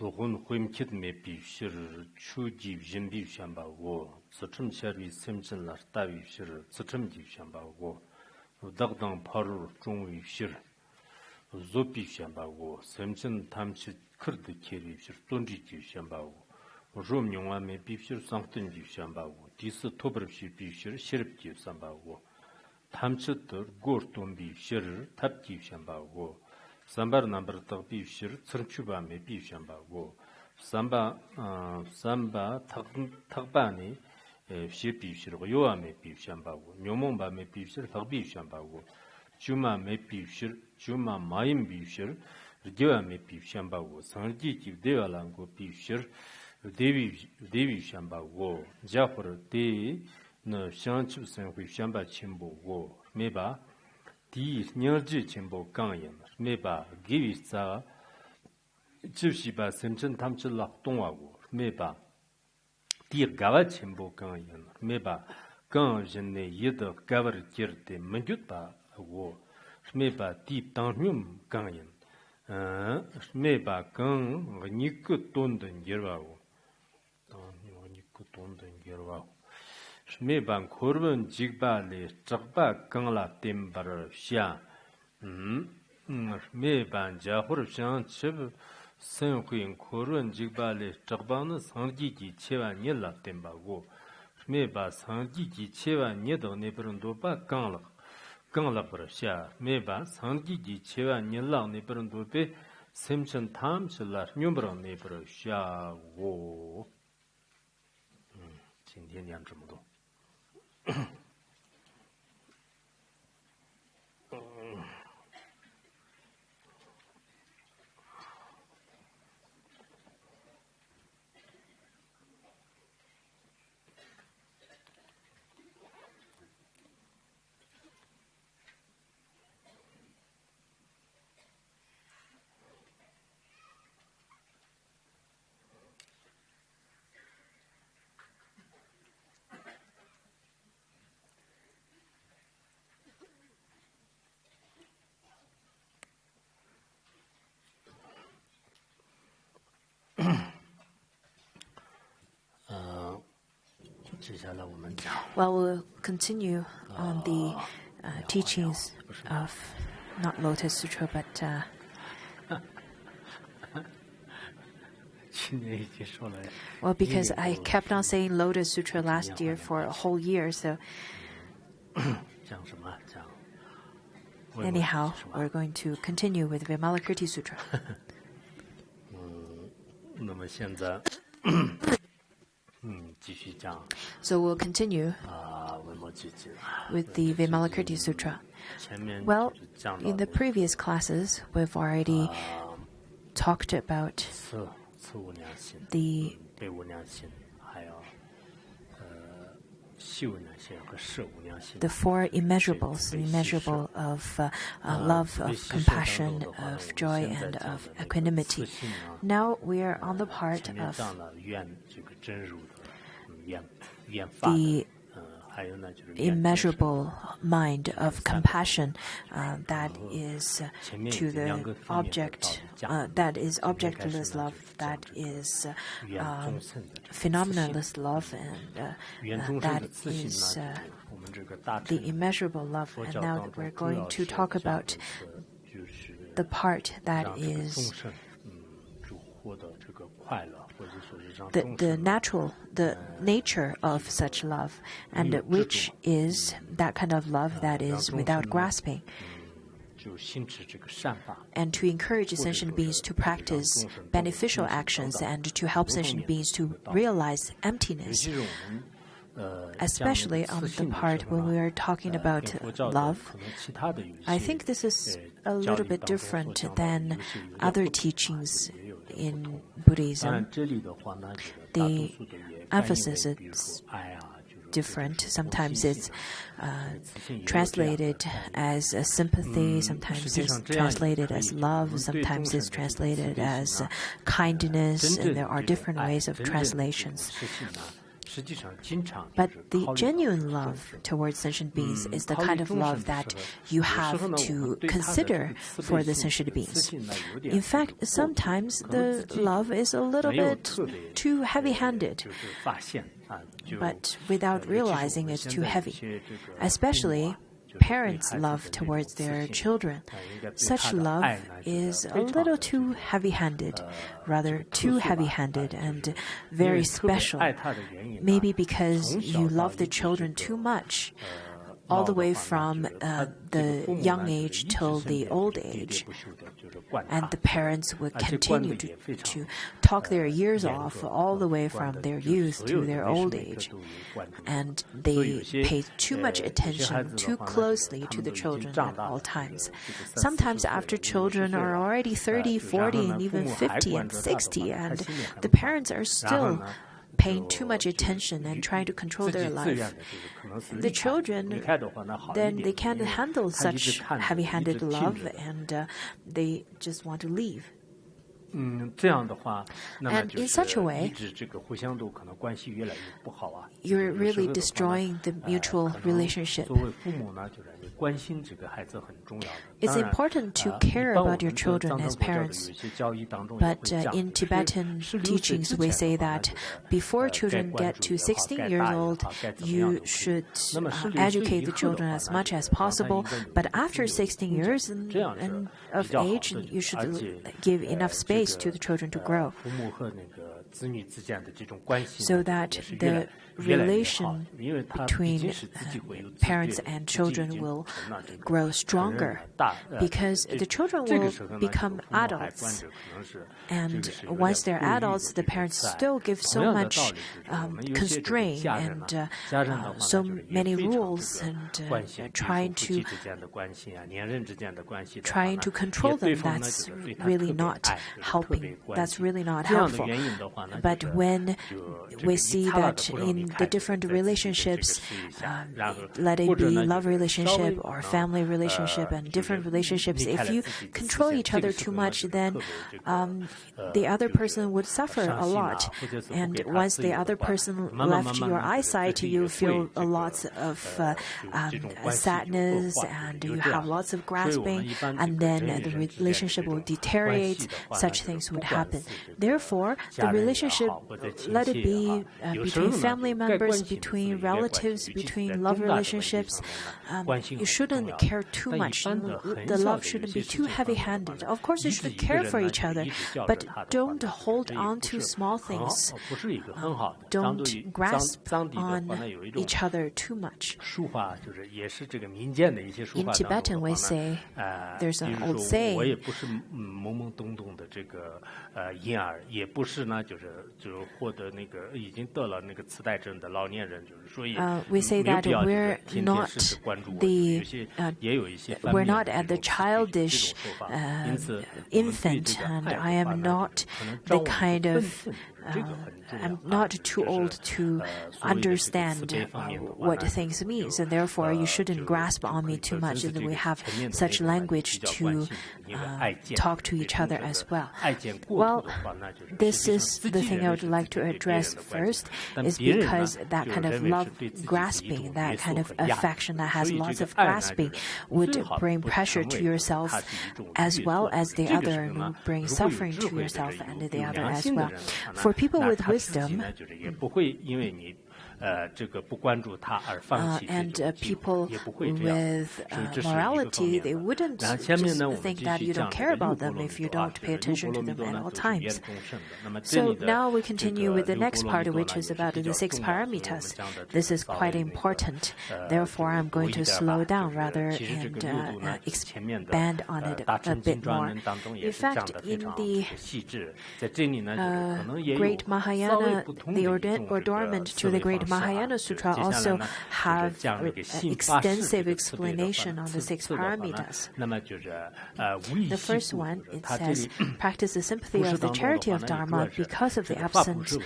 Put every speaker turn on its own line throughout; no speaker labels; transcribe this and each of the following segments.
소혼 회임킷 매비시를 추집진비 샴바고 스트림 서비스 샘진라 따비시를 스트림 샴바고 덕당 파루 중위시를 조비 샴바고 샘진 탐치 크르드 케리시를 돈지 샴바고 좀용화 매비시를 상튼 샴바고 디스 토브르시 비시를 시럽지 샴바고 탐치들 고르톤비시를 탑지 샴바고 Sambar number to be sure, Turchuba may be shambago. Samba Tagbani, Shipi Shir, Yoa may be shambago. Nyomomba may be sure, Tabi shambago. Juma may be sure, Juma Maim be sure, Deva may be shambago. Sanji Deva Lango be sure, Devi shambago. Jaffer de no Shanchus and with Shamba Chimbo go. Meba. 디 녀지 진보 강연 매바 기위사 집시바 샘천 탐칠락 동하고 매바 디 가와 진보 강연 매바 강전내 예더 가버 기르데 만jut바 하고 매바 디 당뇽 강연 매바 강 니크 돈던 게르하고 니크 돈던 게르하고 매방 코르번 직발리 적바 강라 템바르 샤 매방 자호르상 쳬브 생후인 코르번 직발리 적바는 상지지 체와 닐라 템바고 매바 상지지 체와 닐도 네브른도바 강라 버샤 매바 상지지 체와 닐라 네브른도베 샘천 탐슬라 뇽브로 네브르샤고 今天讲这么多。
Well, we'll continue on the teachings of not Lotus Sutra, but well, because I kept on saying Lotus Sutra last year for a whole year, so anyhow, we're going to continue with Vimalakirti Sutra. So we'll continue with the Vimalakirti Sutra. Well, in the previous classes, we've already talked about the four immeasurables, the immeasurable of love, of compassion, of joy, and of equanimity. Now we are on the part of the immeasurable mind of compassion that is to the object, that is objectless love, that is phenomenalist love, and that is the immeasurable love. And now we're going to talk about the part that is the nature of such love, and which is that kind of love that is without grasping, and to encourage sentient beings to practice beneficial actions and to help sentient beings to realize emptiness. Especially on the part when we are talking about love, I think this is a little bit different than other teachings in Buddhism. The emphasis is different. Sometimes it's translated as sympathy, sometimes it's translated as love, sometimes it's translated as kindness, and there are different ways of translations. But the genuine love towards sentient beings is the kind of love that you have to consider for the sentient beings. In fact, sometimes the love is a little bit too heavy-handed, but without realizing it's too heavy. Especially parents' love towards their children. Such love is a little too heavy-handed, rather too heavy-handed and very special. Maybe because you love the children too much, all the way from the young age till the old age. And the parents would continue to talk their ears off all the way from their youth to their old age. And they pay too much attention too closely to the children at all times. Sometimes after children are already 30, 40, and even 50 and 60, and the parents are still paying too much attention and trying to control their life. The children, then they can't handle such heavy-handed love, and they just want to leave. And in such a way, you're really destroying the mutual relationship. It's important to care about your children as parents, but in Tibetan teachings we say that before children get to 16 years old, you should educate the children as much as possible, but after 16 years of age, you should give enough space to the children to grow, so that the relation between parents and children will grow stronger, because the children will become adults. And once they're adults, the parents still give so much constraint and so many rules, and trying to control them. That's really not helping. That's really not helpful. But when we see that in the different relationships, let it be love relationship or family relationship and different relationships, if you control each other too much, then the other person would suffer a lot. And once the other person left your eyesight, you feel a lot of sadness, and you have lots of grasping, and then the relationship will deteriorate. Such things would happen. Therefore, the relationship, let it be between family members, between relatives, between love relationships, you shouldn't care too much. The love shouldn't be too heavy-handed. Of course, you should care for each other, but don't hold on to small things. Don't grasp on each other too much. In Tibetan, we say, there's an old saying, we say that we're not at the childish infant, and I am not the kind of I'm not too old to understand what things mean, so therefore you shouldn't grasp on me too much, and we have such language to talk to each other as well. Well, this is the thing I would like to address first, is because that kind of love grasping, that kind of affection that has lots of grasping, would bring pressure to yourself as well as the other, and would bring suffering to yourself and the other as well. For people with wisdom, and people with morality, they wouldn't just think that you don't care about them if you don't pay attention to them at all times. So now we continue with the next part, which is about the 6 paramitas. This is quite important. Therefore, I'm going to slow down rather and expand on it a bit more. In fact, in the great Mahayana, the ornament to the great Mahayana Sutra also have extensive explanation on the 6 paramitas. The first one, it says, practice the sympathy of the charity of Dharma because of the absence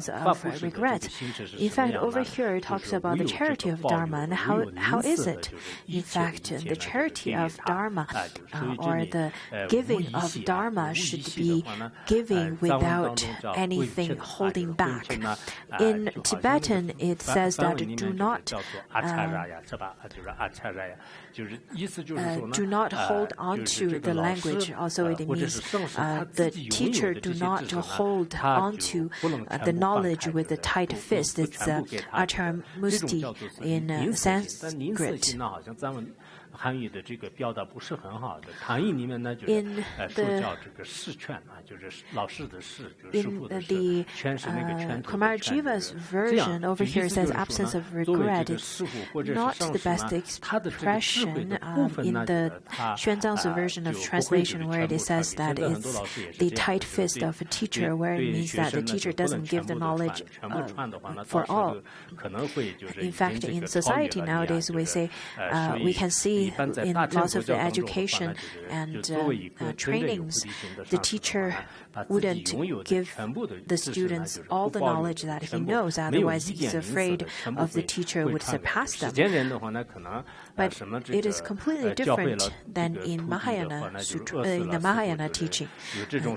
of regret. In fact, over here it talks about the charity of Dharma, and how is it? In fact, the charity of Dharma or the giving of Dharma should be giving without anything holding back. In Tibetan, it says that do not hold on to the language. Also, it means the teacher do not hold on to the knowledge with a tight fist. It's Acharya Musti in Sanskrit.
韩语的这个表达不是很好的，唐译里面呢就是说叫这个释劝啊，就是老师的释，就是师父的释，劝是那个劝头的劝。
Kumarajiva's version over here says absence of regret. It's not the best expression in the Xuanzang's version of translation where it says that it's the tight fist of a teacher, where it means that the teacher doesn't give the knowledge for all. In fact, in society nowadays, we say we can see in lots of the education and trainings, the teacher wouldn't give the students all the knowledge that he knows. Otherwise, he's afraid of the teacher would surpass them. But it is completely different than in Mahayana Sutra, in the Mahayana teaching.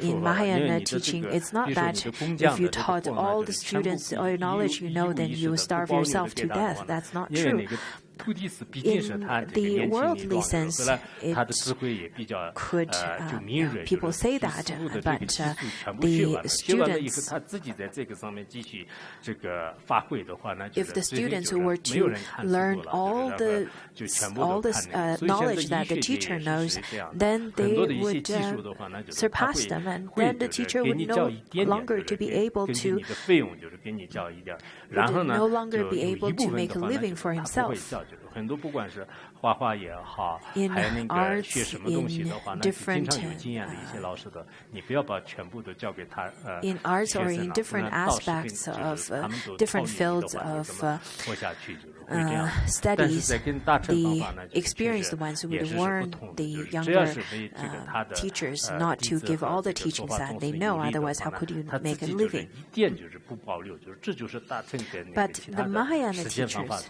In Mahayana teaching, it's not that if you taught all the students all your knowledge you know, then you starve yourself to death. That's not true. In the worldly sense, it could, people say that, but the students, if the students who were to learn all the knowledge that the teacher knows, then they would surpass them, and then the teacher would no longer to be able to make a living for himself. In arts, in arts or in different aspects of different fields of studies, the experienced ones would warn the younger teachers not to give all the teachings that they know, otherwise how could you make a living? But the Mahayana teachers,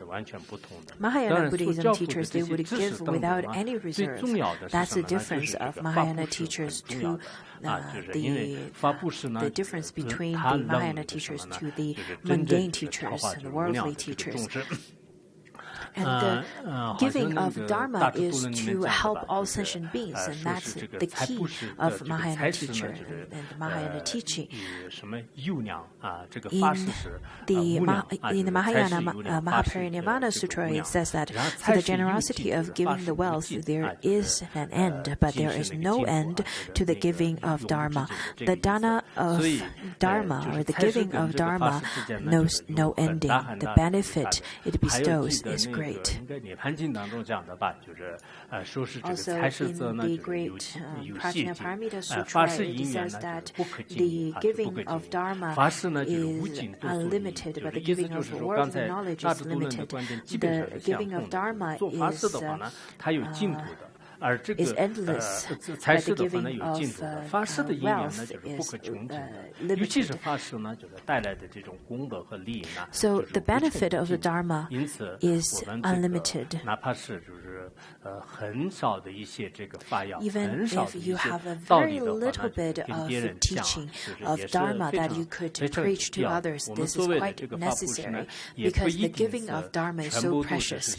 Mahayana Buddhism teachers, they would give without any reserve. That's the difference of Mahayana teachers to the difference between the Mahayana teachers to the mundane teachers and the worldly teachers. And the giving of Dharma is to help all sentient beings, and that's the key of Mahayana teacher and the Mahayana teaching. In the Mahayana Mahaparinirvana Sutra, it says that for the generosity of giving the wealth, there is an end, but there is no end to the giving of Dharma. The dana of Dharma, or the giving of Dharma, knows no ending. The benefit it bestows is great. Also, in the great Prajnaparamita Sutra, it says that the giving of Dharma is unlimited, but the giving of worldly knowledge is limited. The giving of Dharma is endless, but the giving of wealth is limited. So the benefit of the Dharma is unlimited. Even if you have a very little bit of teaching of Dharma that you could preach to others, this is quite necessary, because the giving of Dharma is so precious.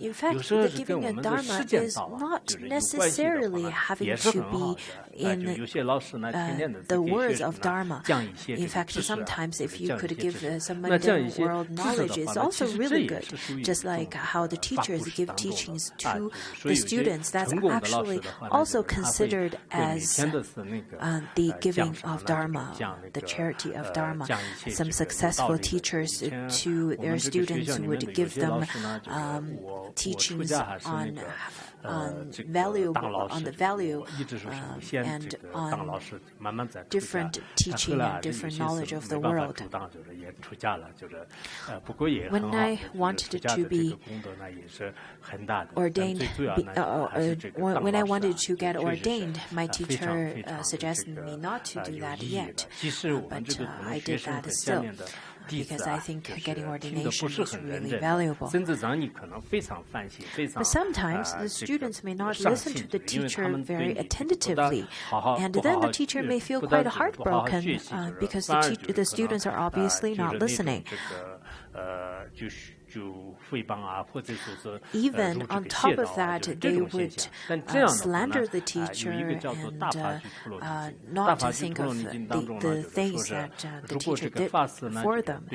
In fact, the giving of Dharma is not necessarily having to be in the words of Dharma. In fact, sometimes if you could give some mundane world knowledge, it's also really good, just like how the teachers give teachings to the students, that's actually also considered as the giving of Dharma, the charity of Dharma. Some successful teachers to their students would give them teachings on the value and on different teaching and different knowledge of the world. When I wanted to be ordained, when I wanted to get ordained, my teacher suggested me not to do that yet, but I did that still. Because I think getting ordination is really valuable. But sometimes the students may not listen to the teacher very attentively, and then the teacher may feel quite heartbroken because the students are obviously not listening. Even on top of that, they would slander the teacher and not to think of the things that the teacher did for them.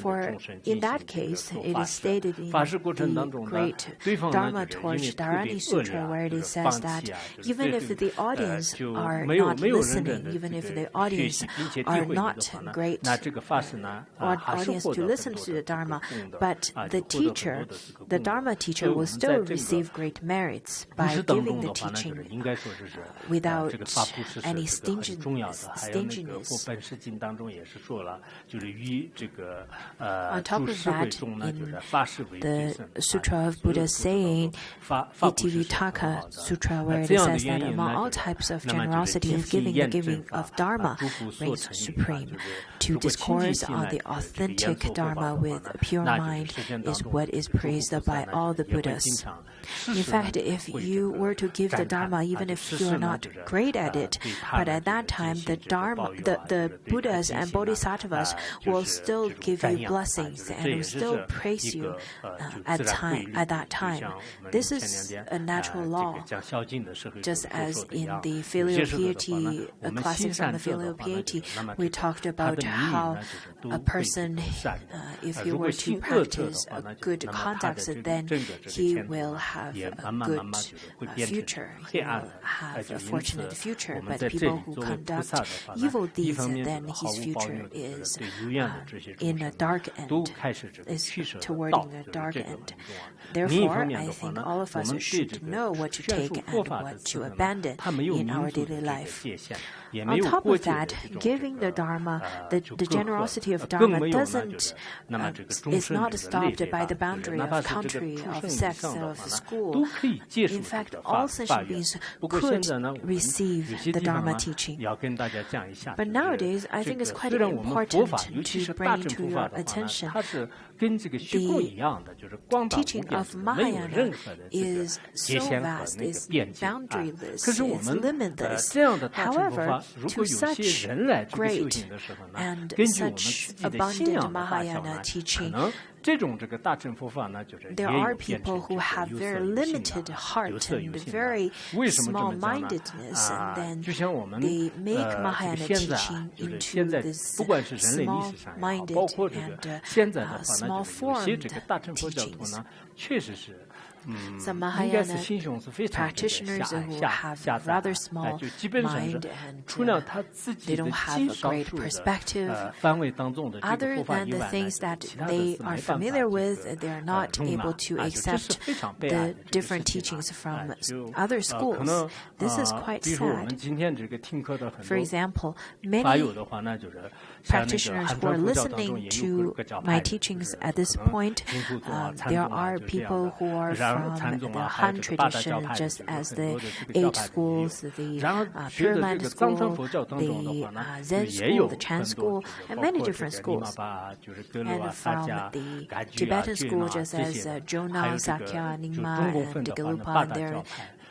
For in that case, it is stated in the great Dharma Torch Dharani Sutra, where it says that even if the audience are not listening, even if the audience are not great audience to listen to the Dharma, but the teacher, the Dharma teacher, will still receive great merits by giving the teaching without any stinginess. On top of that, in the Sutra of Buddha's saying, Iti-Vitaka Sutra, where it says that among all types of generosity of giving, the giving of Dharma reigns supreme. To discourse on the authentic Dharma with a pure mind is what is praised by all the Buddhas. In fact, if you were to give the Dharma, even if you are not great at it, but at that time the Dharma, the Buddhas and Bodhisattvas will still give you blessings and will still praise you at that time. This is a natural law, just as in the filial piety classics on the filial piety, we talked about how a person, if he were to practice a good conduct, then he will have a good future. He will have a fortunate future. But people who conduct evil deeds, then his future is in a dark end, is towarding a dark end. Therefore, I think all of us should know what to take and what to abandon in our daily life. On top of that, giving the Dharma, the generosity of Dharma is not stopped by the boundary of country, of sex, of school. In fact, all sentient beings could receive the Dharma teaching. But nowadays, I think it's quite important to bring to your attention the teaching of Mahayana is so vast, is boundaryless, is limitless. However, to such great and such abundant Mahayana teaching, there are people who have very limited heart and very small-mindedness, and then they make Mahayana teaching into this small-minded and small-formed teachings. Some Mahayana practitioners who have rather small mind and they don't have a great perspective. Other than the things that they are familiar with, they are not able to accept the different teachings from other schools. This is quite sad. For example, many practitioners who are listening to my teachings at this point, there are people who are from the Han tradition, just as the 8 schools, the Pure Land school, the Zen school, the Chan school, and many different schools. And from the Tibetan school, just as Jonang, Sakya, Nyingma, and Gelugpa, there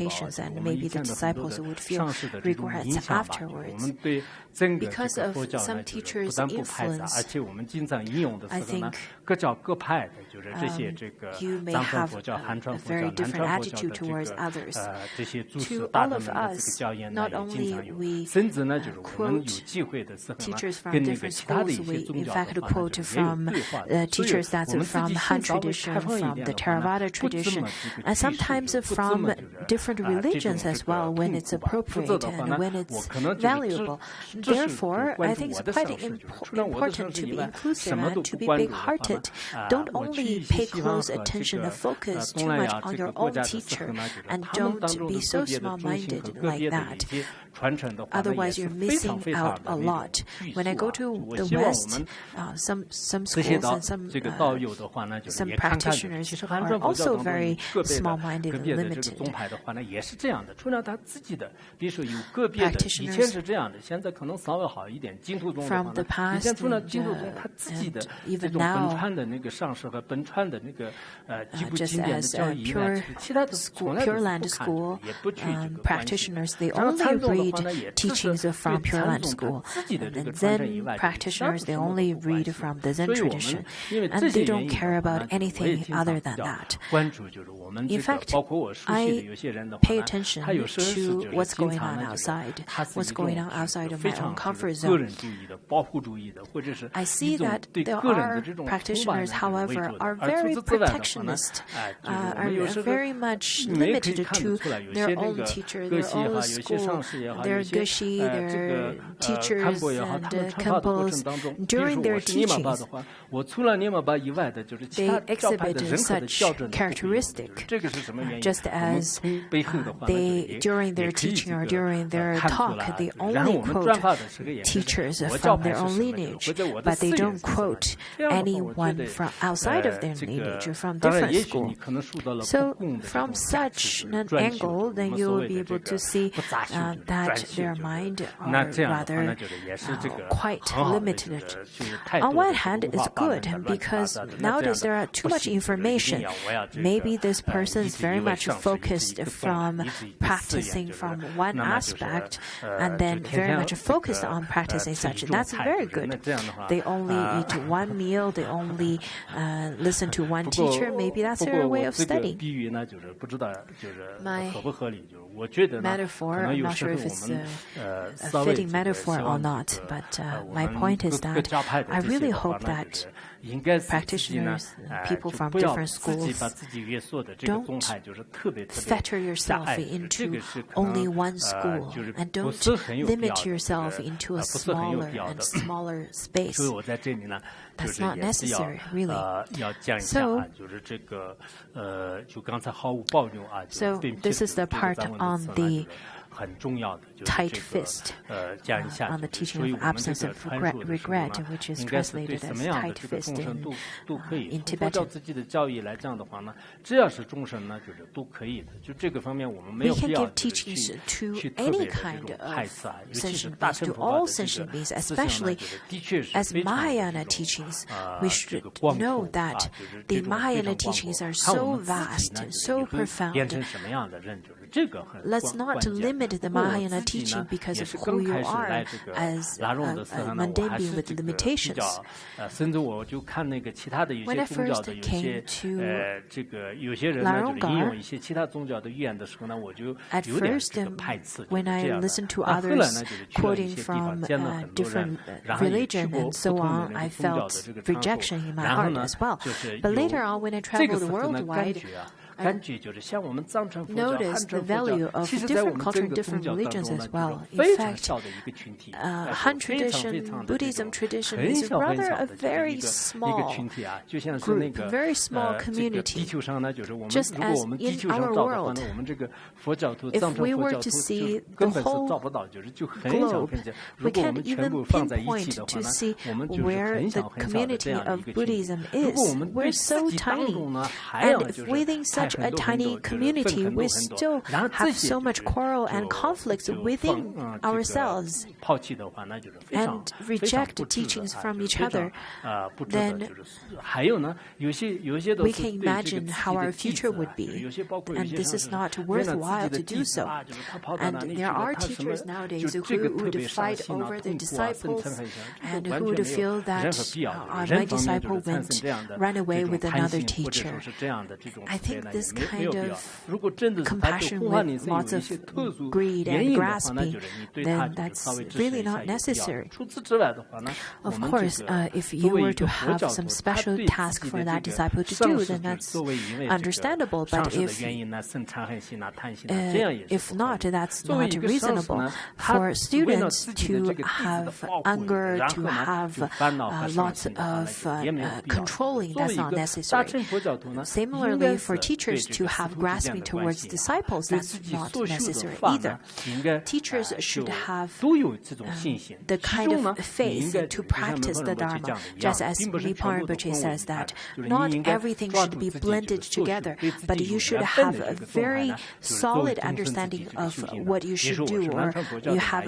expectations, and maybe the disciples would feel regrets afterwards. Because of some teachers' influence, I think you may have a very different attitude towards others. To all of us, not only we quote teachers from different schools, we in fact quote from teachers that's from Han tradition, from the Theravada tradition, and sometimes from different religions as well when it's appropriate and when it's valuable. Therefore, I think it's quite important to be inclusive and to be big-hearted. Don't only pay close attention and focus too much on your own teacher, and don't be so small-minded like that. Otherwise, you're missing out a lot. When I go to the West, some schools and some practitioners are also very small-minded and limited. Practitioners from the past and even now, just as Pure Land School practitioners, they only read teachings from Pure Land School. And Zen practitioners, they only read from the Zen tradition. And they don't care about anything other than that. In fact, I pay attention to what's going on outside, what's going on outside of my own comfort zone. I see that there are practitioners, however, are very protectionist, are very much limited to their own teacher, their own school, their geshe, their teachers and kempos. During their teachings, they exhibit such characteristics, just as they, during their teaching or during their talk, they only quote teachers from their own lineage, but they don't quote anyone from outside of their lineage or from different school. So from such an angle, then you will be able to see that their mind are rather quite limited. On one hand, it's good because nowadays there are too much information. Maybe this person is very much focused from practicing from one aspect and then very much focused on practicing such. That's very good. They only eat one meal, they only listen to one teacher. Maybe that's their way of studying. My metaphor, I'm not sure if it's a fitting metaphor or not, but my point is that I really hope that practitioners, people from different schools, don't fetter yourself into only one school and don't limit yourself into a smaller and smaller space. That's not necessary, really. So this is the part on the tight fist, on the teaching of absence of regret, which is translated as tight fist in Tibetan. We can give teachings to any kind of sentient beings, to all sentient beings, especially as Mahayana teachings. We should know that the Mahayana teachings are so vast, so profound. Let's not limit the Mahayana teaching because of who you are as a mundane being with limitations. When I first came to Larongar, at first, when I listened to others quoting from different religion and so on, I felt rejection in my heart as well. But later on, when I traveled worldwide, notice the value of different culture and different religions as well. In fact, Han tradition, Buddhism tradition is rather a very small group, very small community. Just as in our world, if we were to see the whole globe, we can't even pinpoint to see where the community of Buddhism is. We're so tiny, and if within such a tiny community, we still have so much quarrel and conflicts within ourselves and reject teachings from each other, then we can imagine how our future would be. And this is not worthwhile to do so. And there are teachers nowadays who would fight over the disciples and who would feel that my disciple ran away with another teacher. I think this kind of compassion with lots of greed and grasping, then that's really not necessary. Of course, if you were to have some special task for that disciple to do, then that's understandable. But if not, that's not reasonable. For students to have anger, to have lots of controlling, that's not necessary. Similarly, for teachers, teachers to have grasping towards disciples. That's not necessary either. Teachers should have the kind of faith to practice the Dharma, just as Nippon Rinpoche says that not everything should be blended together, but you should have a very solid understanding of what you should do, or you have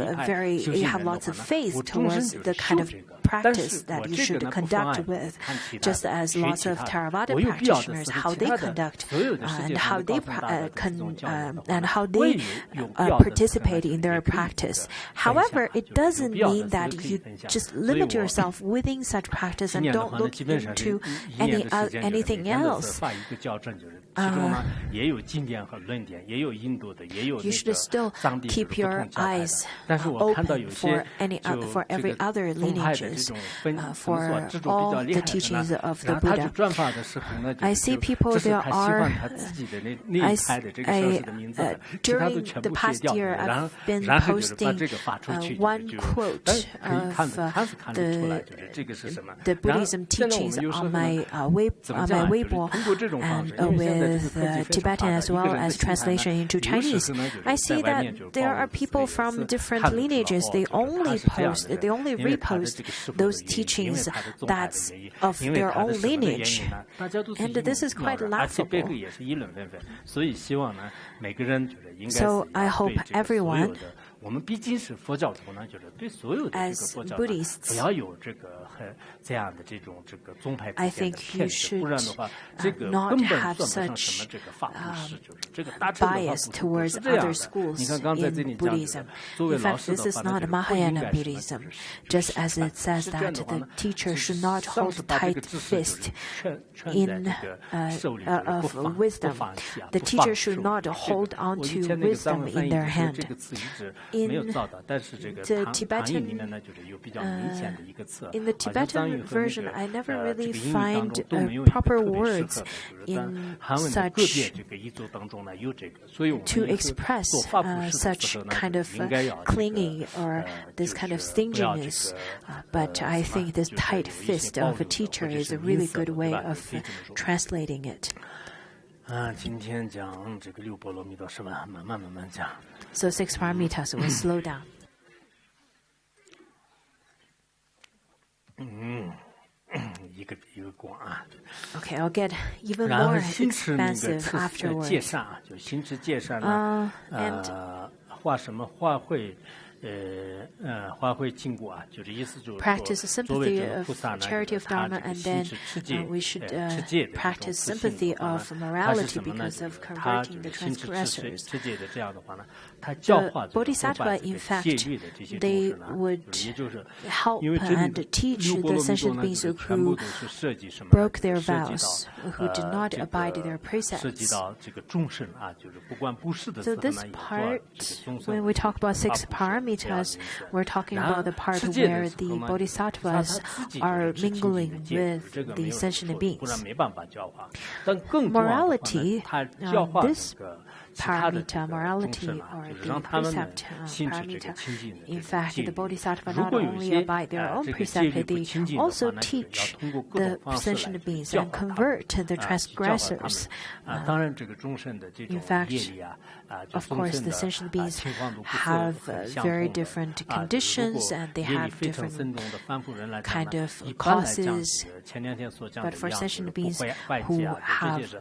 lots of faith towards the kind of practice that you should conduct with, just as lots of Theravada practitioners, how they conduct and how they participate in their practice. However, it doesn't mean that you just limit yourself within such practice and don't look into anything else. You should still keep your eyes open for every other lineages, for all the teachings of the Buddha. I see people during the past year, I've been posting one quote of the Buddhism teachings on my Weibo, and with Tibetan as well as translation into Chinese. I see that there are people from different lineages. They only repost those teachings that's of their own lineage, and this is quite laughable. So I hope everyone, as Buddhists, I think you should not have such bias towards other schools in Buddhism. In fact, this is not Mahayana Buddhism, just as it says that the teacher should not hold a tight fist of wisdom. The teacher should not hold on to wisdom in their hand. In the Tibetan version, I never really find proper words in such to express such kind of clinging or this kind of stinginess. But I think this tight fist of a teacher is a really good way of translating it. So 6 paramitas will slow down. Okay, I'll get even more expansive afterwards. Practice sympathy of charity of Dharma, and then we should practice sympathy of morality because of converting the transgressors. The Bodhisattva, in fact, they would help and teach the sentient beings who broke their vows, who did not abide their precepts. So this part, when we talk about 6 paramitas, we're talking about the part where the bodhisattvas are mingling with the sentient beings. Morality, this paramita, morality, or the precept paramita. In fact, the bodhisattva not only abide their own precept, they also teach the sentient beings and convert the transgressors. In fact, of course, the sentient beings have very different conditions and they have different kind of causes. But for sentient beings who have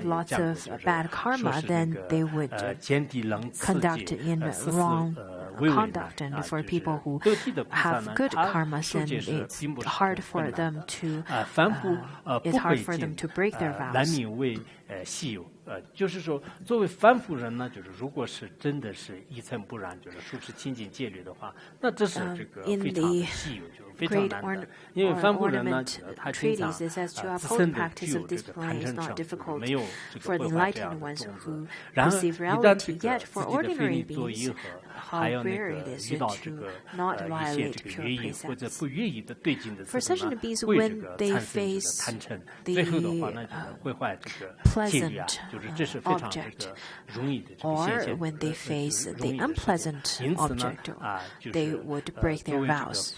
lots of bad karma, then they would conduct in wrong conduct. And for people who have good karma, then it's hard for them to break their vows.
就是说，作为凡夫人呢，就是如果是真的是一尘不染，就是书持清净戒律的话，那这是这个非常的稀有，就是非常难的。因为凡夫人呢，他经常自身的具有这个贪嗔痴，没有这个毁坏这样的动作。然后一旦这个自己非常作意和
how rare it is to not violate pure precepts. For sentient beings, when they face the pleasant object, or when they face the unpleasant object, they would break their vows.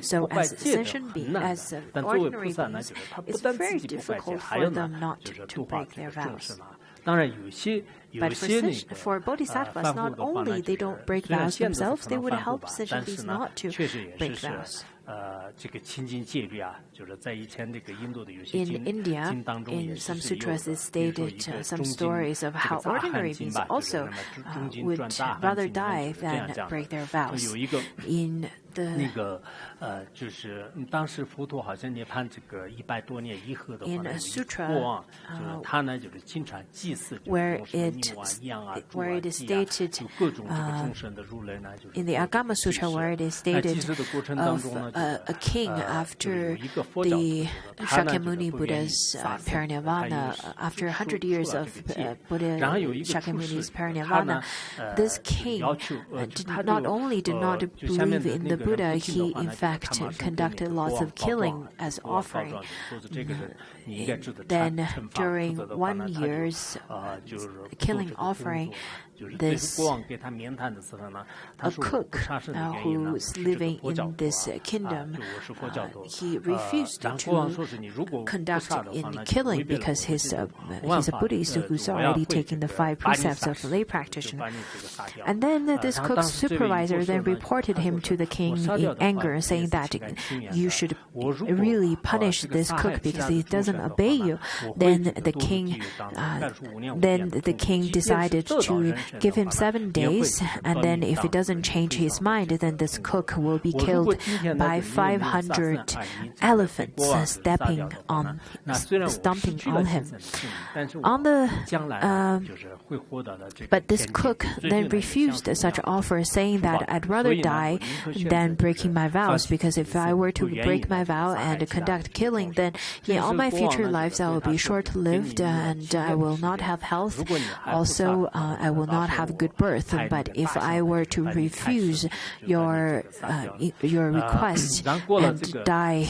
So as sentient beings, as ordinary beings, it's very difficult for them not to break their vows. But for bodhisattvas, not only they don't break vows themselves, they would help sentient beings not to break vows. In India, in some sutras, it stated some stories of how ordinary beings also would rather die than break their vows. In a sutra where it is stated in the Agama Sutra, where it is stated of a king after the Shakyamuni Buddha's parinirvana, after 100 years of Buddha Shakyamuni's parinirvana, this king not only did not believe in the Buddha, he in fact conducted lots of killing as offering. Then during 1 year's killing offering, a cook who's living in this kingdom, he refused to conduct any killing because he's a Buddhist who's already taken the 5 precepts of lay practitioner. And then this cook's supervisor then reported him to the king in anger, saying that you should really punish this cook because he doesn't obey you. Then the king decided to give him 7 days, and then if he doesn't change his mind, then this cook will be killed by 500 elephants stomping on him. But this cook then refused such offer, saying that I'd rather die than breaking my vows, because if I were to break my vow and conduct killing, then in all my future lives I will be short-lived and I will not have health. Also, I will not have good birth. But if I were to refuse your request and die,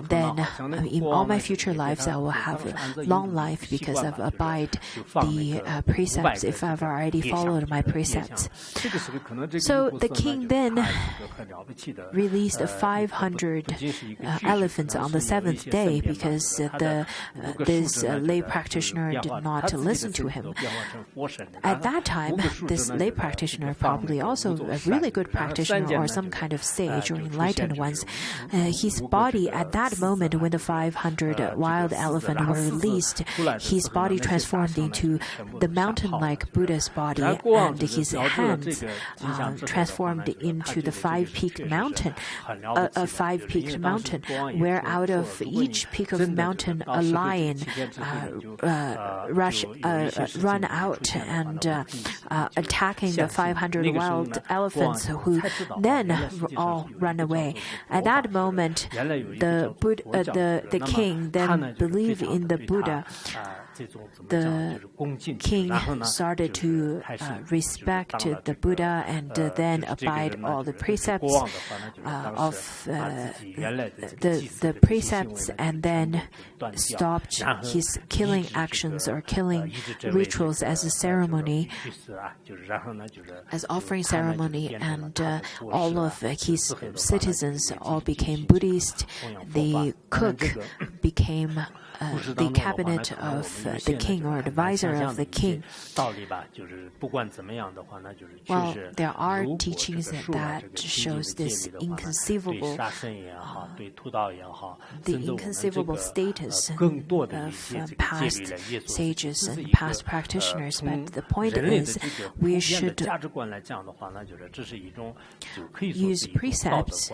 then in all my future lives I will have a long life because I've abided the precepts if I've already followed my precepts. So the king then released 500 elephants on the 7th day because this lay practitioner did not listen to him. At that time, this lay practitioner, probably also a really good practitioner or some kind of sage or enlightened ones, his body at that moment when the 500 wild elephants were released, his body transformed into the mountain-like Buddha's body, and his hands transformed into the 5-peaked mountain, where out of each peak of mountain a lion run out and attacking the 500 wild elephants, who then all run away. At that moment, the king then believed in the Buddha. The king started to respect the Buddha and then abide all the precepts of the precepts, and then stopped his killing actions or killing rituals as a ceremony, as offering ceremony, and all of his citizens all became Buddhist. The cook became the cabinet of the king or advisor of the king. Well, there are teachings that shows this inconceivable status of past sages and past practitioners. But the point is, we should use precepts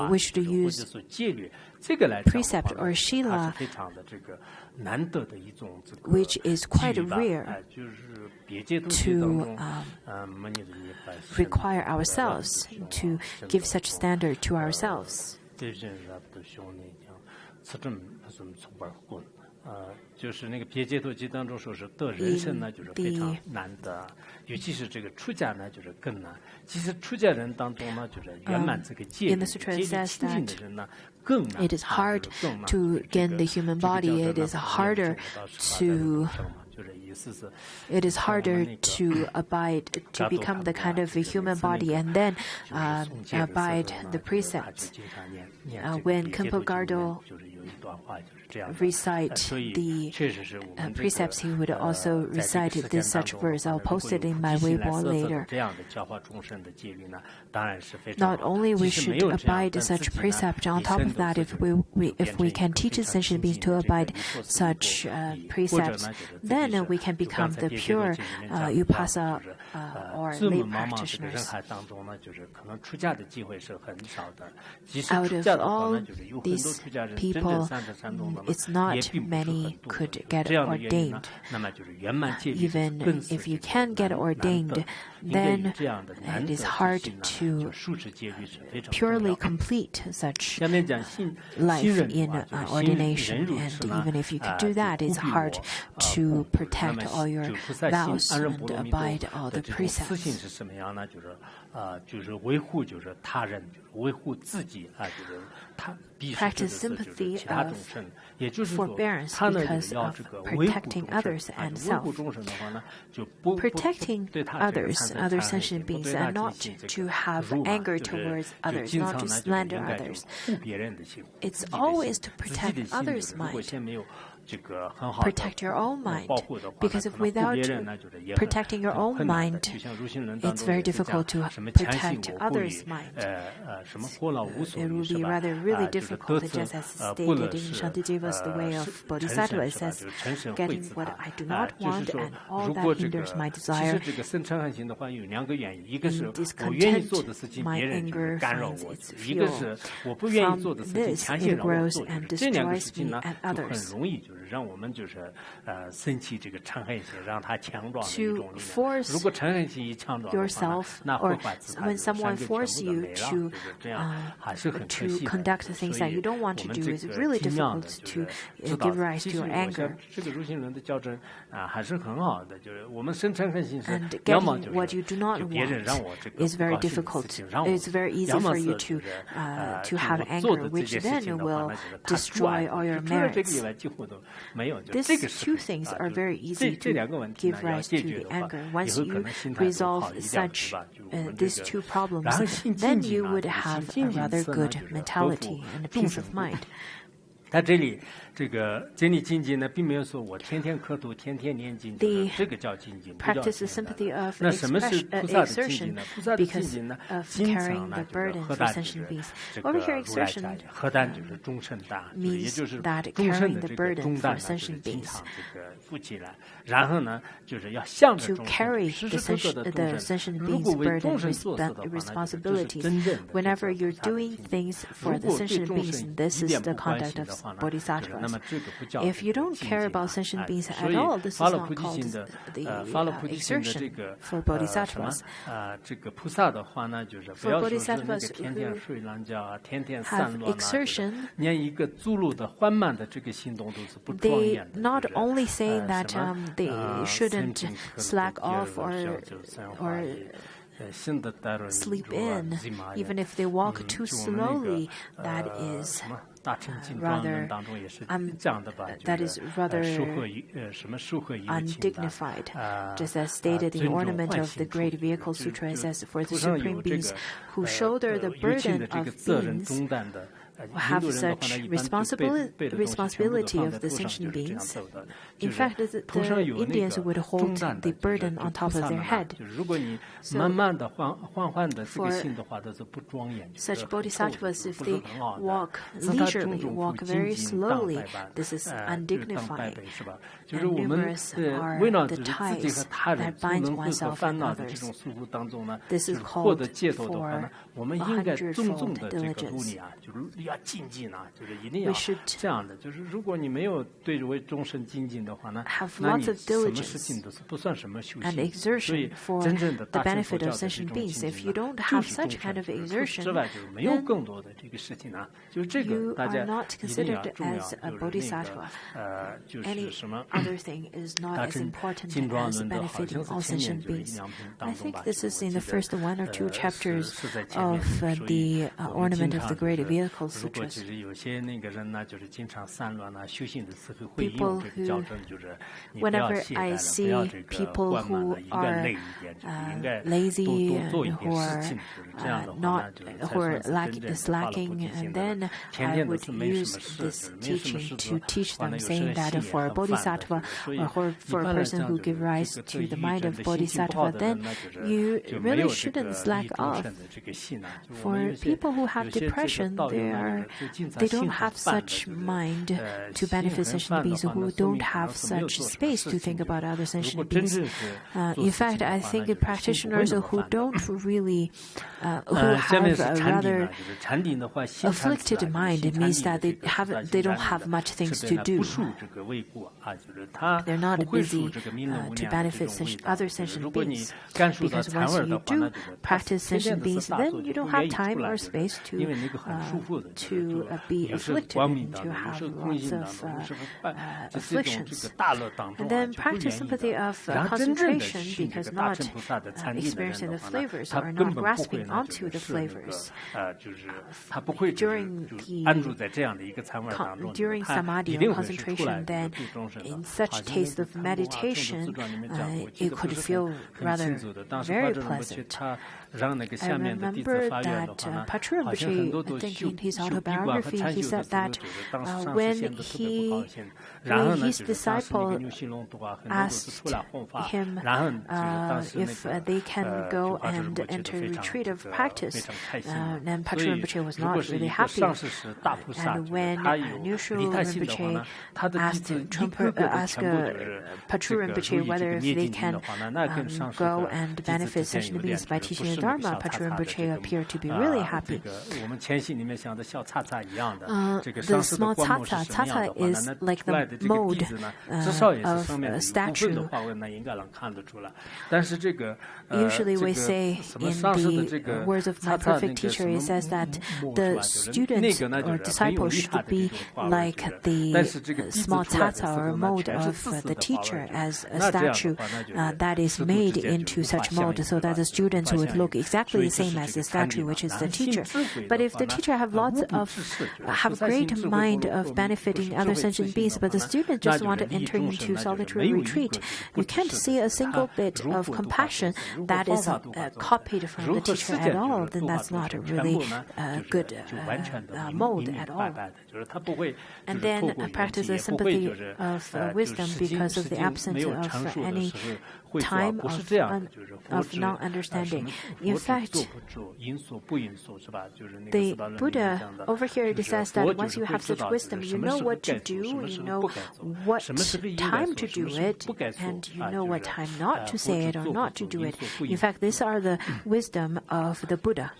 we should use precept or shila, which is quite rare to require ourselves, to give such standard to ourselves.
就是那个别解脱记当中说是得人生呢，就是非常难的，尤其是这个出家呢，就是更难。其实出家人当中呢，就是圆满这个戒律亲近的人呢，更难。
It is hard to gain the human body. It is harder to. It is harder to abide, to become the kind of a human body and then abide the precepts. When Khenpo Gardo recite the precepts, he would also recite this such verse. I'll post it in my Weibo later. Not only we should abide such precept, on top of that, if we can teach sentient beings to abide such precepts, then we can become the pure upasa or lay practitioners. Out of all these people, it's not many could get ordained. Even if you can get ordained, then it is hard to purely complete such life in ordination. And even if you could do that, it's hard to protect all your vows and abide all the precepts. Practice sympathy of forbearance because of protecting others and self. Protecting others, other sentient beings, and not to have anger towards others, not to slander others. It's always to protect others' mind. Protect your own mind, because if without protecting your own mind, it's very difficult to protect others' mind. It will be rather really difficult, just as stated in Shantijiva's The Way of Bodhisattva. It says, getting what I do not want and all that hinders my desire. Discontent, my anger finds its fuel. From this, it grows and destroys me and others. To force yourself, or when someone forces you to conduct things that you don't want to do, it's really difficult to give rise to your anger. And getting what you do not want is very difficult. It's very easy for you to have anger, which then will destroy all your merits. These two things are very easy to give rise to the anger. Once you resolve such these two problems, then you would have a rather good mentality and a peace of mind.
他这里这个建立精进呢，并没有说我天天磕头、天天念经，这个叫精进，不叫精进。那什么是菩萨的精进呢？菩萨的精进呢，经常呢就是荷担就是这个如来家的荷担就是终身担，也就是终身的这个重担呢，就是经常这个负起来。然后呢，就是要向着众生，时时刻刻的众生。如果为众生做事的话呢，就是真正的。
Whenever you're doing things for the sentient beings, this is the conduct of Bodhisattvas. If you don't care about sentient beings at all, this is not called the exertion for Bodhisattvas. For Bodhisattvas who have exertion, they not only say that they shouldn't slack off or sleep in, even if they walk too slowly, that is rather undignified. Just as stated in the ornament of the Great Vehicle Sutra, it says, for the supreme beings who shoulder the burden of beings, have such responsibility of the sentient beings. In fact, the Indians would hold the burden on top of their head. So, for such bodhisattvas, if they walk leisurely, walk very slowly, this is undignified. And numerous are the ties that bind oneself and others. This is called for 100-fold diligence.
要精进啊，就是一定要这样的。就是如果你没有对为终身精进的话呢，那你什么事情都是不算什么修行。所以真正的大乘佛教的这种精进呢，就是终身之外就是没有更多的这个事情啊。就是这个大家一定要重要，就是什么大乘经庄论的好像是前面就是阴阳篇当中吧。
This is in the first 1 or 2 chapters of the Ornament of the Great Vehicle Sutras. People who, whenever I see people who are lazy and who are slacking, and then I would use this teaching to teach them, saying that for a bodhisattva or for a person who gives rise to the mind of bodhisattva, then you really shouldn't slack off. For people who have depression, they don't have such mind to benefit sentient beings, who don't have such space to think about other sentient beings. In fact, I think practitioners who don't really, who have a rather afflicted mind, it means that they don't have much things to do. They're not busy to benefit other sentient beings. Because once you do practice sentient beings, then you don't have time or space to be afflicted and to have lots of afflictions. And then practice sympathy of concentration, because not experiencing the flavors or not grasping onto the flavors. During samadhi or concentration, then in such taste of meditation, it could feel rather very pleasant. I remember that Pachur Rinpoche, I think in his autobiography, he said that when his disciple asked him if they can go and enter retreat of practice, then Pachur Rinpoche was not really happy. And when Nyushu Rinpoche asked Pachur Rinpoche whether if they can go and benefit sentient beings by teaching the Dharma, Pachur Rinpoche appeared to be really happy. The small tsatsa is like the mode of a statue. Usually we say in the words of my perfect teacher, he says that the student or disciple should be like the small tsatsa or mode of the teacher as a statue that is made into such mode, so that the students would look exactly the same as the statue, which is the teacher. But if the teacher have great mind of benefiting other sentient beings, but the student just want to enter into solitary retreat, you can't see a single bit of compassion that is copied from the teacher at all, then that's not a really good mode at all. And then practice the sympathy of wisdom, because of the absence of any time of non-understanding. In fact, the Buddha over here says that once you have such wisdom, you know what to do, you know what time to do it, and you know what time not to say it or not to do it. In fact, these are the wisdom of the Buddha.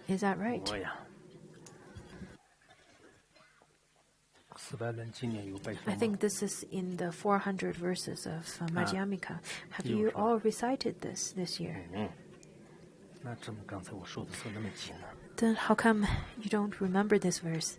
Is that right? I think this is in the 400 verses of Madhyamika. Have you all recited this year? Then how come you don't remember this verse?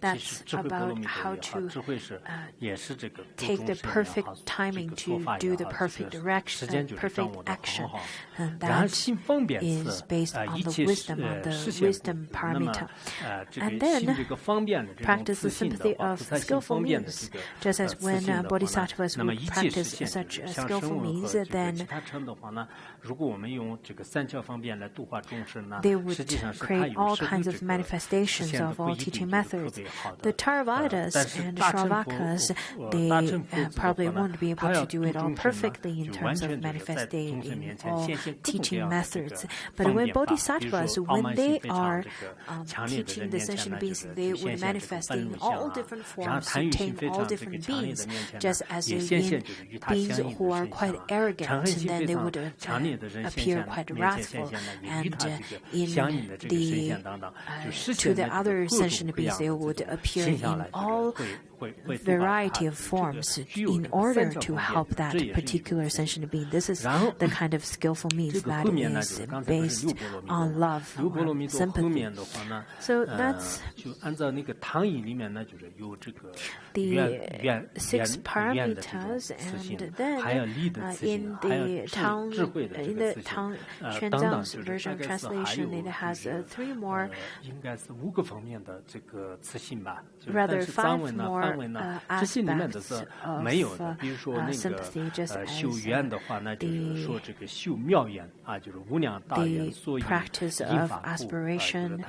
That's about how to take the perfect timing to do the perfect action. And that is based on the wisdom of the wisdom paramita. And then practice the sympathy of skillful means. Just as when bodhisattvas would practice such skillful means, then they would
create all kinds of manifestations of all teaching methods. The Theravadas and Shravakas, they probably won't be able to do it all perfectly in terms of manifesting in all teaching methods. But when bodhisattvas, when they are teaching the sentient beings, they would manifest in all different forms to tame all different beings, just as in beings who are quite arrogant, and then they would appear quite wrathful, and to the other sentient beings, they would appear in all variety of forms in order to help that particular sentient being. This is the kind of skillful means that is based on love or sympathy. So that's the 6 paramitas, and then in the Tang Xuanzang's version translation, it has 3 more, rather 5 more aspects of sympathy, just as the practice of aspiration,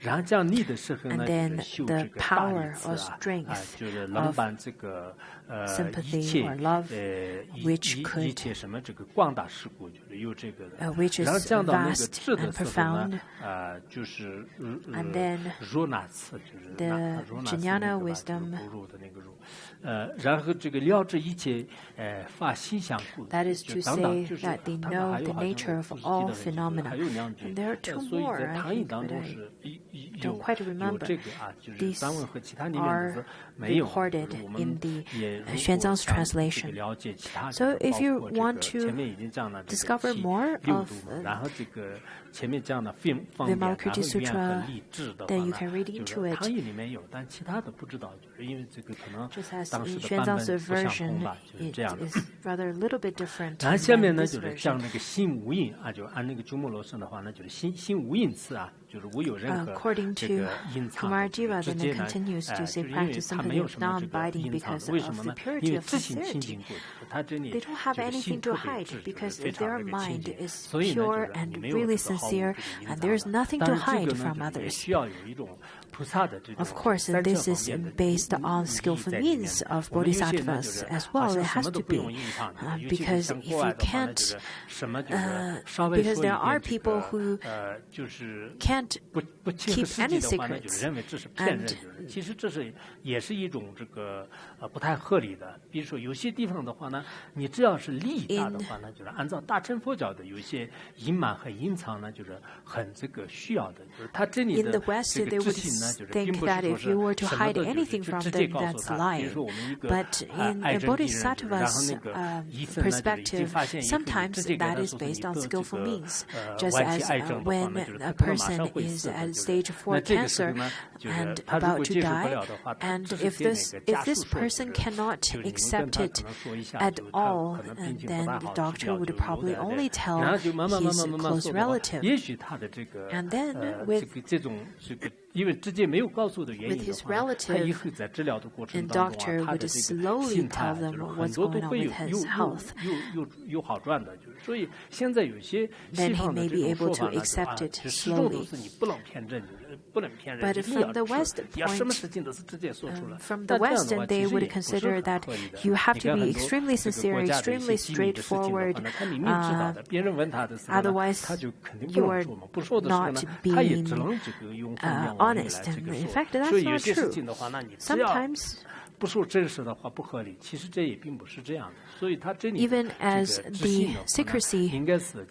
and then the power or strength of sympathy or love, which is vast and profound, and then the jnana wisdom, that is to say that they know the nature of all phenomena. And there are 2 more, I think, but I don't quite remember. These are recorded in the Xuanzang's translation. So if you want to discover more of Vimalakirti Sutra, then you can read into it. Just as in Xuanzang's version, it is rather a little bit different than this version. According to Kumarjiva, then it continues to say practice sympathy of non-biting because of the purity of sincerity. They don't have anything to hide because their mind is pure and really sincere, and there is nothing to hide from others. Of course, this is based on skillful means of bodhisattvas as well. It has to be. Because if you can't, because there are people who can't keep any secrets. And in the West, they would think that if you were to hide anything from them, that's lying. But in a bodhisattva's perspective, sometimes that is based on skillful means. Just as when a person is at stage 4 cancer and about to die, and if this person cannot accept it at all, then the doctor would probably only tell his close relative. And then with his relative, and doctor would slowly tell them what's going on with his health. Then he may be able to accept it slowly. But from the West point, from the West, and they would consider that you have to be extremely sincere, extremely straightforward. Otherwise, you are not being honest. And in fact, that's not true. Sometimes, even as the secrecy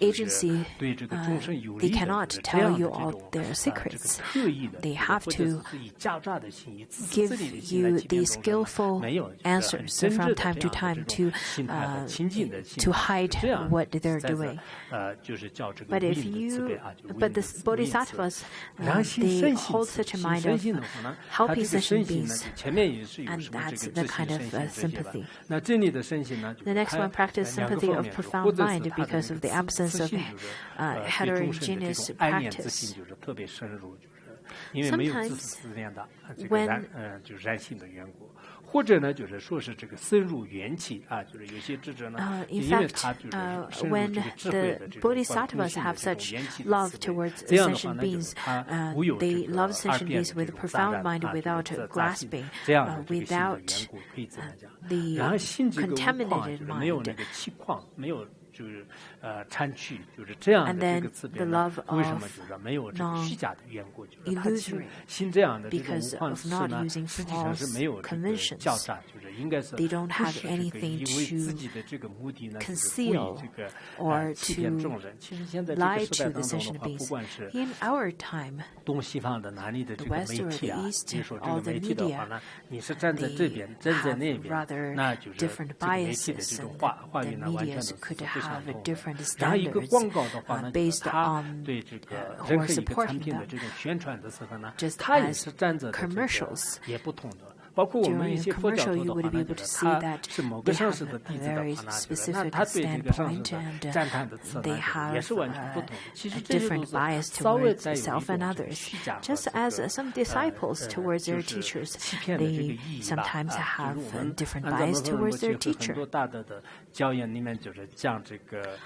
agency, they cannot tell you all their secrets. They have to give you the skillful answers from time to time to hide what they're doing. But the bodhisattvas, they hold such a mind of helping sentient beings, and that's the kind of sympathy. The next one, practice sympathy of profound mind because of the absence of heterogeneous practice.
因为没有自私自恋的这个就是燃性的缘故。或者呢，就是说是这个深入缘起啊，就是有些智者呢，因为他就是深入这个智慧的这种
bodhisattvas have such love towards sentient beings, they love sentient beings with profound mind, without grasping, without the contaminated mind.
就是参去，就是这样的这个次别呢，为什么就是没有这个虚假的缘故？就是他其实心这样的这种无框式呢，实际上是没有这个较诈，就是应该是不是这个因为自己的这个目的呢，就是故意这个欺骗众人。其实现在这个时代当中的话，不管是东西方的哪里的这个媒体啊，你说这个媒体的话呢，你是站在这边，站在那边，那就是这个媒体的这种话语呢，完全都是不相同的。然后一个广告的话呢，它对这个任何一个产品的这种宣传的时候呢，它也是站着的这个也不同的。包括我们一些佛教徒的话呢，他是某个上师的弟子的话呢，那他对这个上师的赞叹的词呢，也是完全不同的。其实这些都是稍微带有一种虚假和这个欺骗的这个意义吧。就是我们按照我们过去很多大的教言里面，就是讲这个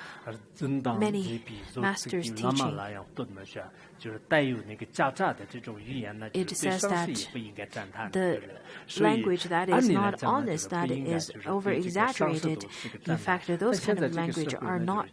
真当这比如这个拉玛那样顿么些，就是带有那个假诈的这种语言呢，就是对上师也不应该赞叹的。
Language that is not honest, that is over-exaggerated. In fact, those kind of language are not,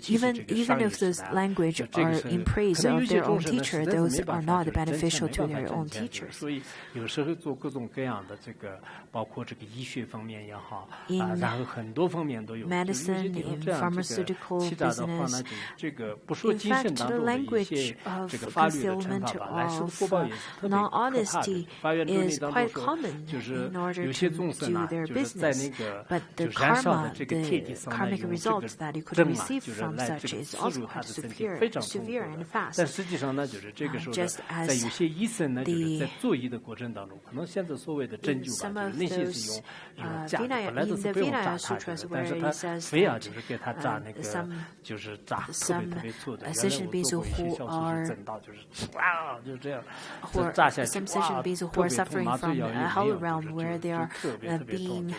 even if those language are in praise of their own teacher, those are not beneficial to their own teachers.
所以有时候做各种各样的这个，包括这个医学方面也好啊，然后很多方面都有。
Medicine, in pharmaceutical business.
这个不说精神当中的一些这个法律的惩罚吧，来世的果报也是特别可怕的。法院伦理当中说。就是有些众生呢，就是在那个就燃烧的这个铁地上呢，有这个针啊，就是来这个刺入他的身体，非常痛苦的。但实际上呢，就是这个时候呢，在有些医生呢，就是在做医的过程当中，可能现在所谓的针灸吧，就是那些是用假的，本来都是不用扎他的，但是他非要就是给他扎那个，就是扎特别粗的。原来我做过一些小手术针刀，就是哇，就这样，扎下去哇，特别痛，麻醉药也。
Whole realm where they are being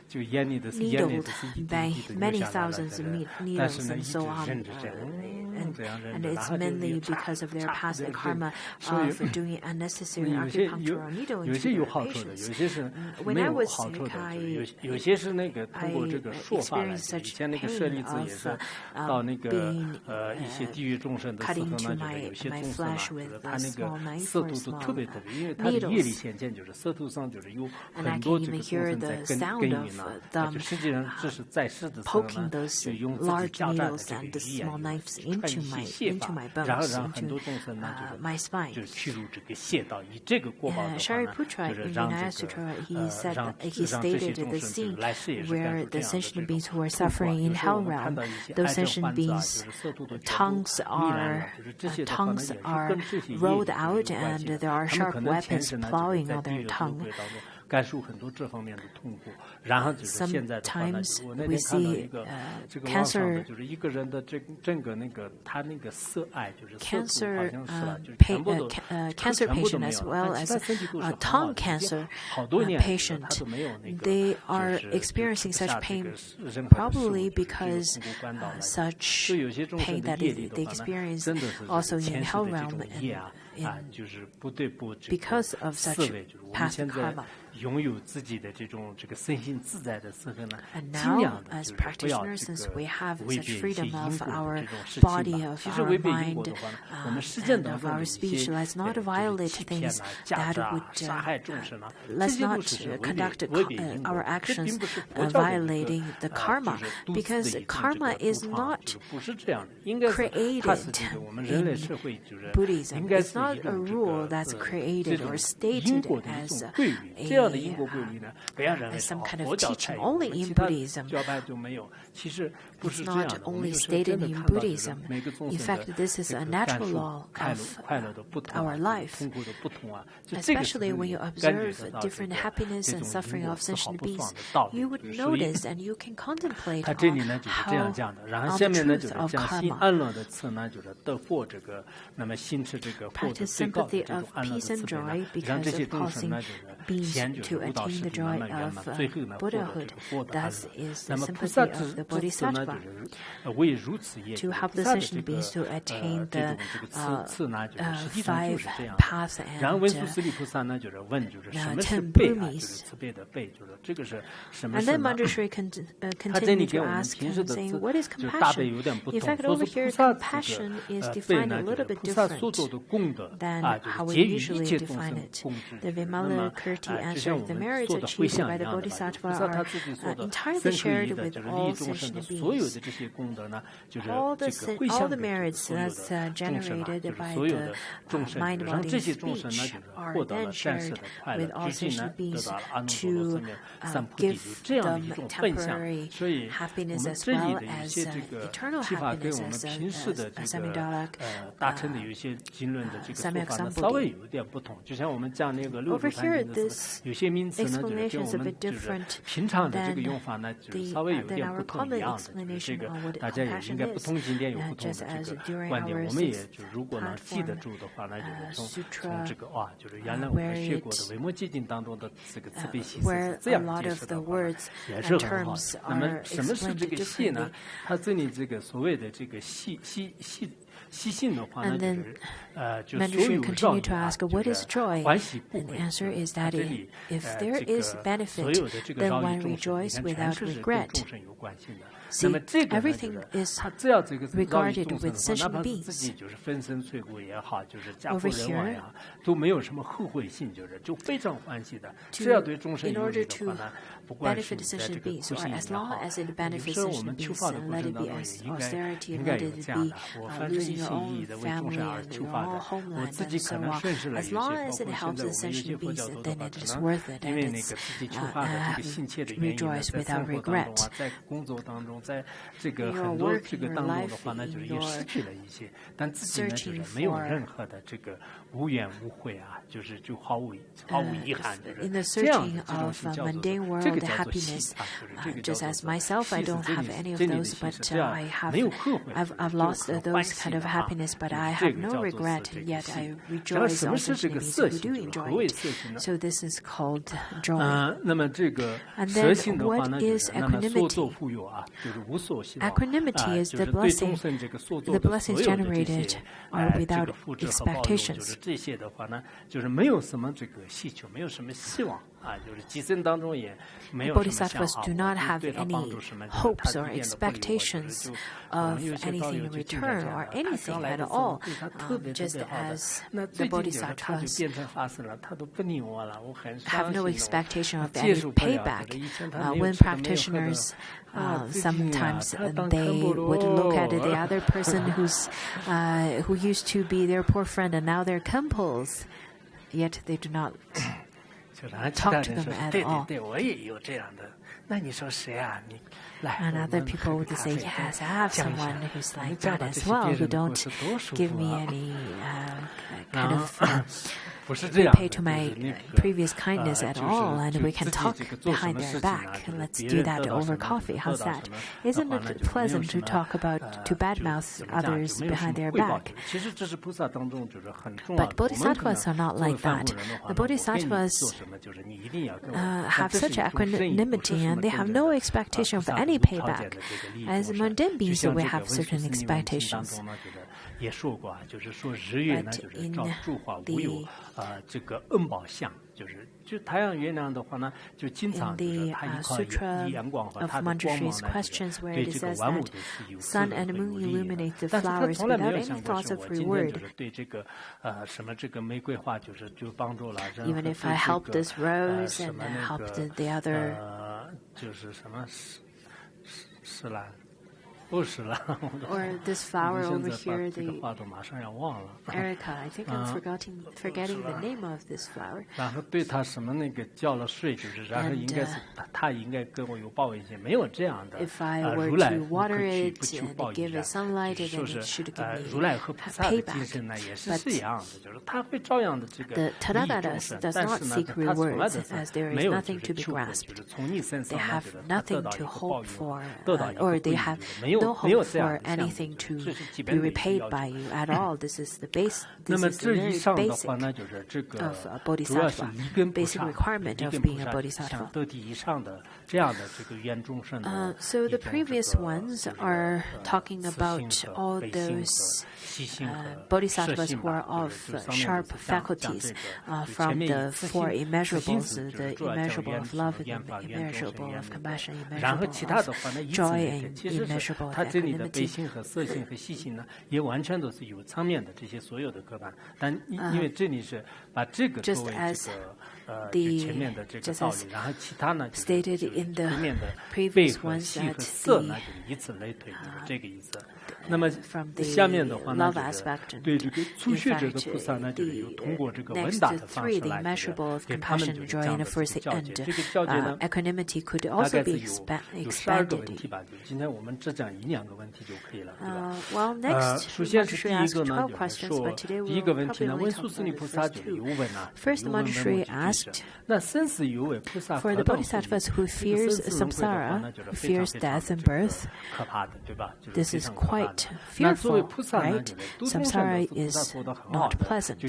needled by many thousands of needles and so on. And it's mainly because of their past karma of doing unnecessary acupuncture or needle injection patients. When I was sick, I experienced such pain of being cut into my flesh with a small knife or small needles. And I can even hear the sound of them poking those large needles and the small knives into my bones, into my spine. Shariputra in Vinaya Sutra, he stated the scene where the sentient beings who are suffering in hell realm, those sentient beings' tongues are rolled out, and there are sharp weapons plowing on their tongue.
感受很多这方面的痛苦，然后就是现在的话呢，我那天看到一个这个网上的，就是一个人的整个那个他那个色癌，就是色素好像是吧，就全部都
cancer patient as well as tongue cancer patient, they are experiencing such pain probably because such pain that they experience also in hell realm because of such past karma.
拥有自己的这种这个身心自在的时候呢，
And now, as practitioners, since we have such freedom of our body, of our mind, and of our speech, let's not violate things that would, let's not conduct our actions violating the karma, because karma is not created in Buddhism. It's not a rule that's created or stated as some kind of teaching only in Buddhism. It's not only stated in Buddhism. In fact, this is a natural law of our life. Especially when you observe different happiness and suffering of sentient beings, you would notice and you can contemplate how on the truth of karma. practice sympathy of peace and joy because of causing beings to attain the joy of Buddhahood. Thus is the sympathy of the Bodhisattva. To help the sentient beings to attain the 5 paths and 10 bhumis. And then Manjushri continued to ask him, saying, what is compassion? In fact, over here, compassion is defined a little bit different than how we usually define it. The Vimalakirti answered, the merits achieved by the Bodhisattva are entirely shared with all sentient beings. All the merits that's generated by the mind, body, and speech are then shared with all sentient beings to give them temporary happiness as well as eternal happiness as Samyakdalak Samyaksambodhi. Over here, this explanation is a bit different than our common explanation on what compassion is. Just as during our 6th platform sutra, where a lot of the words and terms are explained differently. And then Manjushri continued to ask, what is joy? And the answer is that if there is benefit, then one rejoices without regret. See, everything is regarded with sentient beings. Over here, in order to benefit sentient beings, or as long as it benefits sentient beings, and let it be as austerity, and let it be losing your own family and your own homeland and so on. As long as it helps the sentient beings, then it is worth it, and it's rejoice without regret. In your work, in your life, in your searching for in the searching of mundane world happiness, just as myself, I don't have any of those, but I've lost those kind of happiness, but I have no regret, yet I rejoice on sentient beings who do enjoy it. So this is called joy. And then what is equanimity? Equanimity is the blessings generated are without expectations. Bodhisattvas do not have any hopes or expectations of anything in return or anything at all, just as the Bodhisattvas have no expectation of any payback. When practitioners sometimes they would look at the other person who used to be their poor friend and now they're compos, yet they do not talk to them at all. And other people would say, yes, I have someone who's like that as well, who don't give me any kind of repay to my previous kindness at all, and we can talk behind their back. Let's do that over coffee. How's that? Isn't it pleasant to talk about, to badmouth others behind their back? But bodhisattvas are not like that. The bodhisattvas have such equanimity, and they have no expectation of any payback. As mundane beings, we have certain expectations. But in the Sutra of Manjushri's questions, where it says that sun and moon illuminate the flowers without any thoughts of reward. Even if I help this rose and help the other. Or this flower over here, the Erica. I think I'm forgetting the name of this flower. And, if I were to water it and give it sunlight, then it should give me payback. But the Tathagatas does not seek rewards, as there is nothing to be grasped. They have nothing to hope for, or they have no hope for anything to be repaid by you at all. This is the base. This is the very basic of a bodhisattva. Basic requirement of being a bodhisattva. So the previous ones are talking about all those bodhisattvas who are of sharp faculties from the four immeasurables, the immeasurable of love, the immeasurable of compassion, immeasurable of joy, and immeasurable of equanimity. Just as stated in the previous ones, that from the love aspect, and in fact, the next three, the immeasurable of compassion, joy, and equanimity could also be expanded. Well, next, Monastery asked 12 questions, but today we will probably only talk about the first two. First, Monastery asked, for the bodhisattvas who fears samsara, who fears death and birth, this is quite fearful, right? Samsara is not pleasant.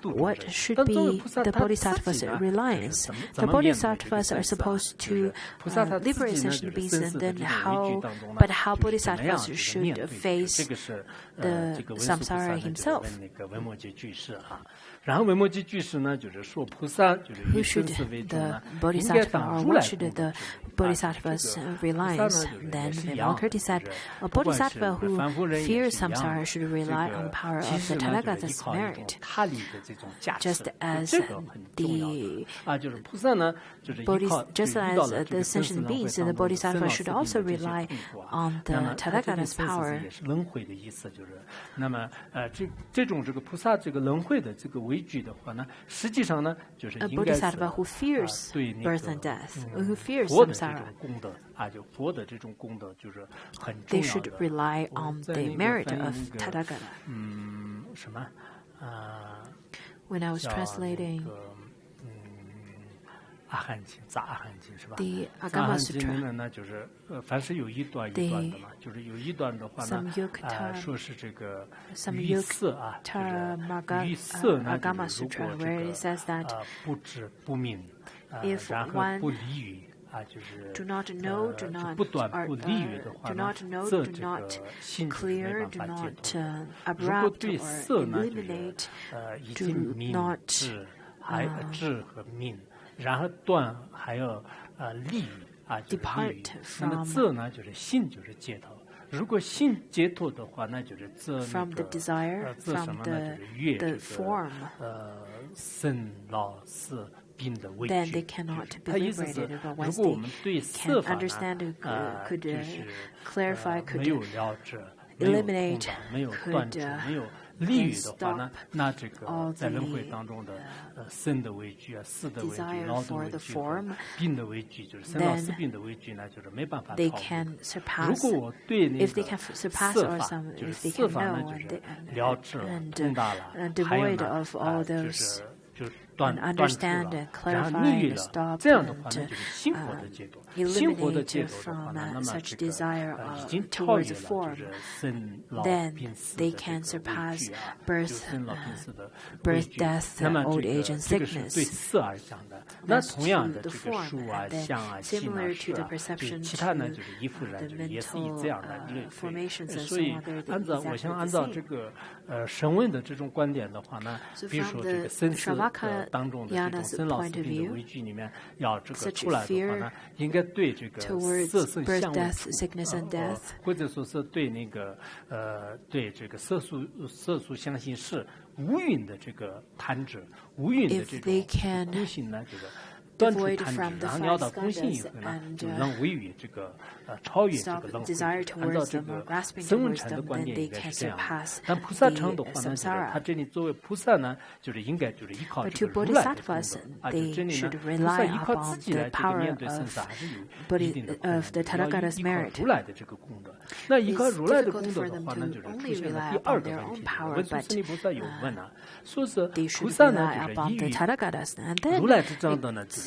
What should be the bodhisattva's reliance? The bodhisattvas are supposed to liberate sentient beings, and then how bodhisattvas should face the samsara himself. Who should the bodhisattva, or what should the bodhisattva's reliance? Then Vimalkirti said, a bodhisattva who fears samsara should rely on the power of the Tathagata's merit. Just as the sentient beings, the bodhisattva should also rely on the Tathagata's power. A bodhisattva who fears birth and death, who fears samsara, they should rely on the merit of Tathagata. When I was translating the Agama Sutra, Agama Sutra, where it says that if one do not know, do not clear, do not abrupt or eliminate, do not depart from the desire, from the form, then they cannot be liberated. But once they can understand, could clarify, could eliminate, could stop all the desire for the form, then they can surpass. If they can surpass, or if they can know, and devoid of all those, and understand and clarify and stop and eliminate from such desire towards the form, then they can surpass birth, death, old age, and sickness. That's to the form. And then, similar to the perception, to the mental formations and so on, they're exactly the same. So from the Shravaka-yana's point of view, such fear towards birth, death, sickness, and death, if they can avoid from the five skandhas and stop desire towards them or grasping towards them, then they can surpass the samsara. But to bodhisattvas, they should rely upon the power of the Tathagata's merit. It's difficult for them to only rely upon their own power, but they should rely upon the Tathagata's. And then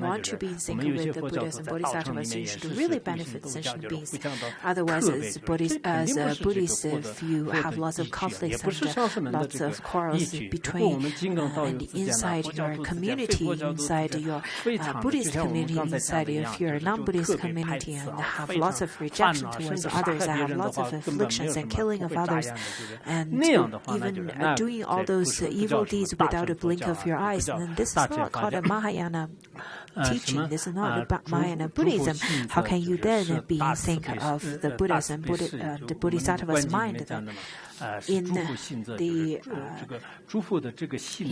want to be in sync with the Buddhas and Bodhisattvas, you should really benefit sentient beings. Otherwise, as Buddhists, if you have lots of conflicts and lots of quarrels between and inside your community, inside your Buddhist community, inside if you're a non-Buddhist community and have lots of rejection towards others, and have lots of afflictions and killing of others, and even doing all those evil deeds without a blink of your eyes, then this is not called a Mahayana teaching. This is not about Mahayana Buddhism. How can you then be in sync of the Buddha's and the Bodhisattva's mind? In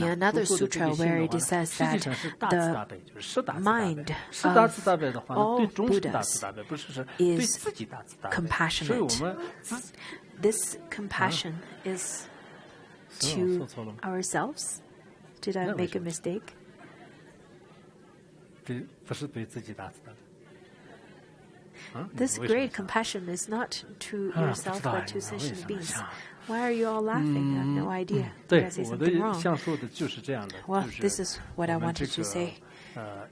another sutra where it says that the mind of all Buddhas is compassionate. This compassion is to ourselves? Did I make a mistake?
不是对自己打字的。
This great compassion is not to yourself but to sentient beings. Why are you all laughing? I have no idea. Did I say something wrong? Well, this is what I wanted to say.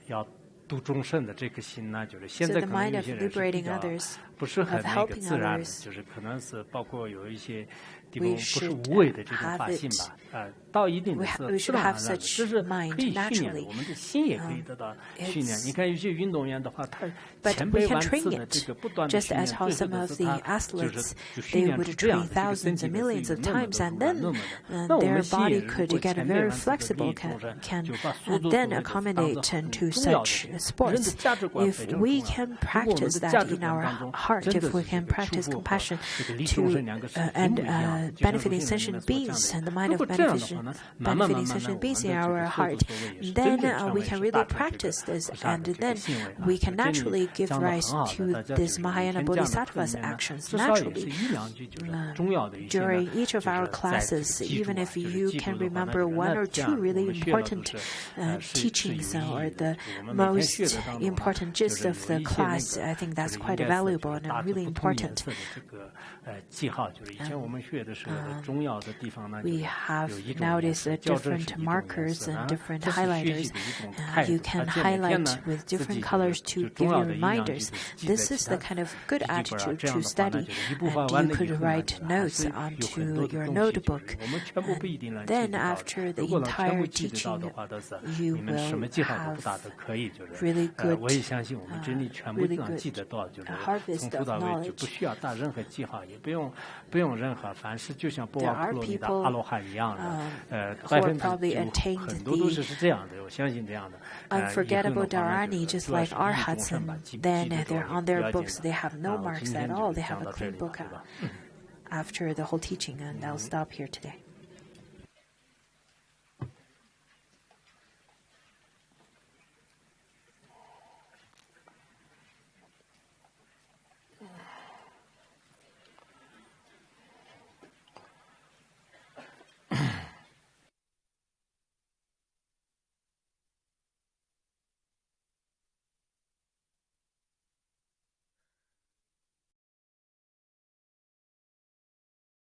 要度众生的这颗心呢，就是现
So
在
the
可能
mind
有
of
些人是比
liberating
较
others,
不是很
of
那个
helping
自然的，
others,
就是可能是包括有一些地方
we
不是
should
无为的这种
have
发性
it.
吧，到一定的
We
是
should
自然而
have
然的，
such
这是
mind
可以训练的，
naturally.
我们的心也可以得到训练。
it's-
你看有些运动员的话，他
But
前
we
辈
can
完次
train
的这
it,
个不断的
just
训
as
练，
how
最
some
后
of
是
the
他就
athletes,
训
they
练
would
出这样
train
的这个身
thousands
体
and
的
millions
是
of
那么
times,
的
and
柔软
then
那么的。那我
their
们心
body
也如
could
果
get
前辈
very
完次的
flexible,
力众生，
can
就把速
and
度
then
作为当
accommodate
做很
to
重要的
such
人的
sports.
价值观
If
非常
we
重要。
can
如果我们
practice
的价
that
值
in
观
our
当中
heart,
真的
if we
是
can
这个
practice
触和
compassion
这个离众
to
生两个是一
and
模一样，就像如
benefiting
今人们
sentient
所讲
beings
的。
and the mind
如
of
果这样的话
benefiting
呢，慢慢
sentient
我
beings
们
in
的这
our
个
heart,
所谓也是
then
真正成
we
为
can
是
really
大众这个
practice this,
菩萨
and
的这个
then
行为吧。
we can
我建议
naturally give
讲得
rise
很好的，
to
大家
this
就是
Mahayana
以前讲的课
Bodhisattva's
里面呢，
actions
至少也是
naturally.
一两句就是重要的一些呢，
During each
就
of our
是在这个
classes,
记住
even
啊，
if
就是
you
记
can
住的话，那
remember
就是
one
那
or
这
two
样我
really
们学到都
important
是是
teachings
有
or
意义
the
的。我们每天学
most
的当中呢，
important
就
gist
是
of
有
the
一些那
class,
个
I think
就
that's
是
quite
应该是
valuable
打
and
着
really
不同颜
important.
色的这个记号，就是以前我们学的时候的重要的地方呢，就
We
是
have
有一种颜
nowadays
色，校正
different
是一种颜
markers
色，
and
然后
different
这是学习
highlighters.
的一种态
You
度。
can
而且每天
highlight
呢，
with
自己
different
就
colors
是
to
就
give
重
you
要的一样就
reminders.
是记
This
在
is
其
the
他
kind of good
笔记本啊，
attitude
这样
to
的话呢，
study,
就是一部分
and
完
you
了以
could
后呢，
write
就是还
notes
是有很
onto
多的
your
东西，就是
notebook.
我们全部不一定能记
Then
得到的。
after the
如果能全部
entire
记得到的
teaching,
话，都是
you
你们什么
will
记号都不
have
大都可以，就是
really good,
我也相信我们真理全部
really
能
good
记得到，就是
harvest
从头
of
到尾就
knowledge.
不需要打任何记号，也不用任何，凡是就像波
There
瓦
are
普罗尼的
people,
阿罗汉一样的，
who are probably
90%就
attained
很多都
the
是这样的，我相信这样的。以后的
unforgettable
话呢，
Dharani,
就
just
主要
like
是
our
以众
huts,
生吧，
and
记
then
得
they're
住
on
不
their
要紧
books,
的。
they have no
我
marks
今
at
天
all.
就
they have
讲
a
到这
clean
里吧，
book
对吧？
after the whole teaching, and I'll stop here today.